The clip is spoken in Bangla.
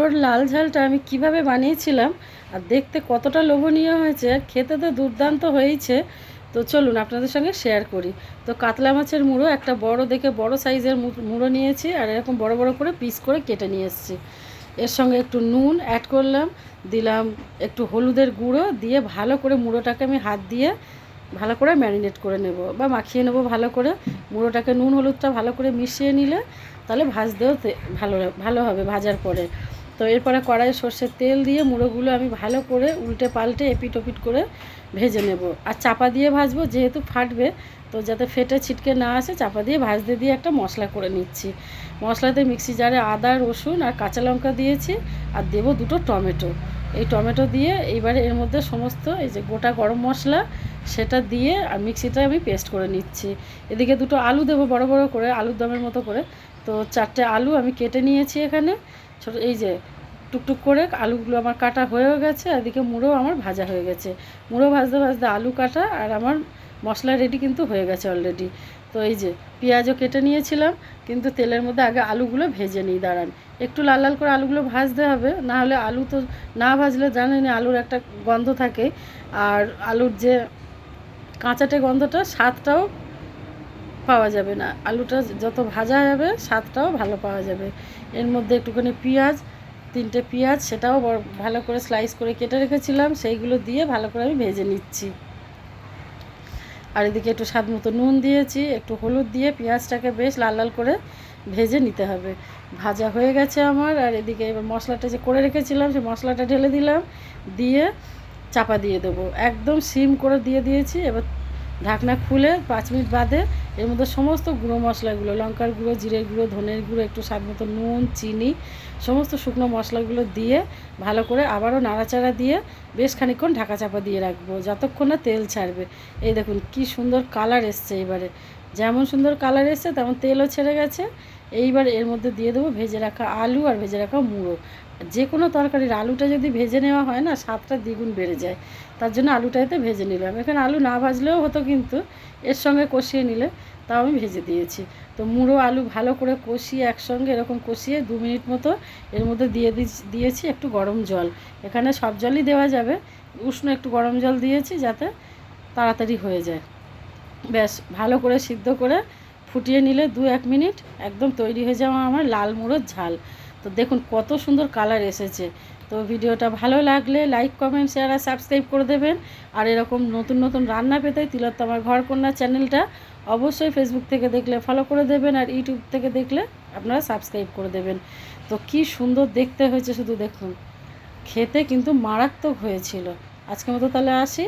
মুড়োর লাল ঝালটা আমি কিভাবে বানিয়েছিলাম আর দেখতে কতটা লোভনীয় হয়েছে আর খেতে তো দুর্দান্ত হয়েছে। তো চলুন আপনাদের সঙ্গে শেয়ার করি। তো কাতলা মাছের মুড়ো একটা বড় দেখে বড় সাইজের মুড়ো নিয়েছি আর এরকম বড় বড় করে পিস করে কেটে নিয়ে এসেছি। এর সঙ্গে একটু নুন অ্যাড করলাম, দিলাম একটু হলুদের গুঁড়ো, দিয়ে ভালো করে মুড়োটাকে আমি হাত দিয়ে ভালো করে ম্যারিনেট করে নেব বা মাখিয়ে নেব ভালো করে। মুড়োটাকে নুন হলুদটা ভালো করে মিশিয়ে নিলে তাহলে ভাজতেও ভালো ভালো হবে ভাজার পরে। তো এরপরে কড়াইয়ে সর্ষের তেল দিয়ে মুড়োগুলো আমি ভালো করে উল্টে পাল্টে এপিট ওপিট করে ভেজে নেব। আর চাপা দিয়ে ভাজবো, যেহেতু ফাটবে তো যাতে ফেটে ছিটকে না আসে চাপা দিয়ে ভাজতে দিয়ে একটা মশলা করে নিচ্ছি। মশলাতে মিক্সি জারে আদা রসুন আর কাঁচা লঙ্কা দিয়েছি আর দেবো দুটো টমেটো। এই টমেটো দিয়ে এইবারে এর মধ্যে সমস্ত এই যে গোটা গরম মশলা সেটা দিয়ে আর মিক্সিটা আমি পেস্ট করে নিচ্ছি। এদিকে দুটো আলু দেবো বড় বড় করে, আলুর দমের মতো করে। তো 4টে আলু আমি কেটে নিয়েছি এখানে ছোটো, এই যে টুকটুক করে আলুগুলো আমার কাটা হয়েও গেছে। এদিকে মুড়ো আমার ভাজা হয়ে গেছে। মুড়ো ভাজতে ভাজতে আলু কাটা আর আমার মশলা রেডি কিন্তু হয়ে গেছে অলরেডি। তো এই যে পেঁয়াজও কেটে নিয়েছিলাম, কিন্তু তেলের মধ্যে আগে আলুগুলো ভেজে নিই। দাঁড়ান, একটু লাল লাল করে আলুগুলো ভাজতে হবে, না হলে আলু তো না ভাজলে জানেন আলুর একটা গন্ধ থাকে, আর আলুর যে কাঁচাটে গন্ধটা স্বাদটাও পাওয়া যাবে না। আলুটা যত ভাজা যাবে স্বাদটাও ভালো পাওয়া যাবে। এর মধ্যে একটুখানি পেঁয়াজ, 3টে পেঁয়াজ সেটাও ভালো করে স্লাইস করে কেটে রেখেছিলাম, সেইগুলো দিয়ে ভালো করে আমি ভেজে নিচ্ছি। আর এদিকে একটু স্বাদ মতো নুন দিয়েছি, একটু হলুদ দিয়ে পেঁয়াজটাকে বেশ লাল লাল করে ভেজে নিতে হবে। ভাজা হয়ে গেছে আমার। আর এদিকে এবার মশলাটা যে করে রেখেছিলাম সেই মশলাটা ঢেলে দিলাম, দিয়ে চাপা দিয়ে দেবো, একদম সিম করে দিয়ে দিয়েছি। এবার ঢাকনা খুলে 5 মিনিট বাদে এর মধ্যে সমস্ত গুঁড়ো মশলাগুলো, লঙ্কার গুঁড়ো, জিরের গুঁড়ো, ধনের গুঁড়ো, একটু স্বাদ মতো নুন, চিনি, সমস্ত শুকনো মশলাগুলো দিয়ে ভালো করে আবারও নাড়াচাড়া দিয়ে বেশ খানিকক্ষণ ঢাকা চাপা দিয়ে রাখবো যতক্ষণ না তেল ছাড়বে। এই দেখুন কি সুন্দর কালার এসছে, এবারে যেমন সুন্দর কালার এসছে তেমন তেলও ছেড়ে গেছে। এইবার এর মধ্যে দিয়ে দেবো ভেজে রাখা আলু আর ভেজে রাখা মুড়ো। যে কোনো তরকারির আলুটা যদি ভেজে নেওয়া হয় না স্বাদটা দ্বিগুণ বেড়ে যায়, তার জন্য আলুটাতে ভেজে নিলাম। এখানে আলু না ভাজলেও হতো, কিন্তু এর সঙ্গে কষিয়ে নিলে তাও আমি ভেজে দিয়েছি। তো মুড়ো আলু ভালো করে কষিয়ে একসঙ্গে এরকম কষিয়ে 2 মিনিট মতো এর মধ্যে দিয়েছি একটু গরম জল। এখানে সব জলই দেওয়া যাবে, উষ্ণ একটু গরম জল দিয়েছি যাতে তাড়াতাড়ি হয়ে যায়। ব্যাস ভালো করে সিদ্ধ করে ফুটিয়ে নিলে 2-1 মিনিট একদম তৈরি হয়ে যাওয়া আমার লাল মুড়োর ঝাল। তো দেখুন কত সুন্দর কালার এসেছে। তো ভিডিওটা ভালো লাগলে লাইক কমেন্ট শেয়ার আর সাবস্ক্রাইব করে দেবেন। আর এরকম নতুন নতুন রান্না পেতে তিলোত্তমার ঘরকন্যা চ্যানেলটা অবশ্যই ফেসবুক থেকে দেখলে ফলো করে দেবেন, আর ইউটিউব থেকে দেখলে আপনারা সাবস্ক্রাইব করে দেবেন। তো কি সুন্দর দেখতে হয়েছে শুধু দেখুন, খেতে কিন্তু মারাত্মক হয়েছিল। আজকের মতো তাহলে আসি।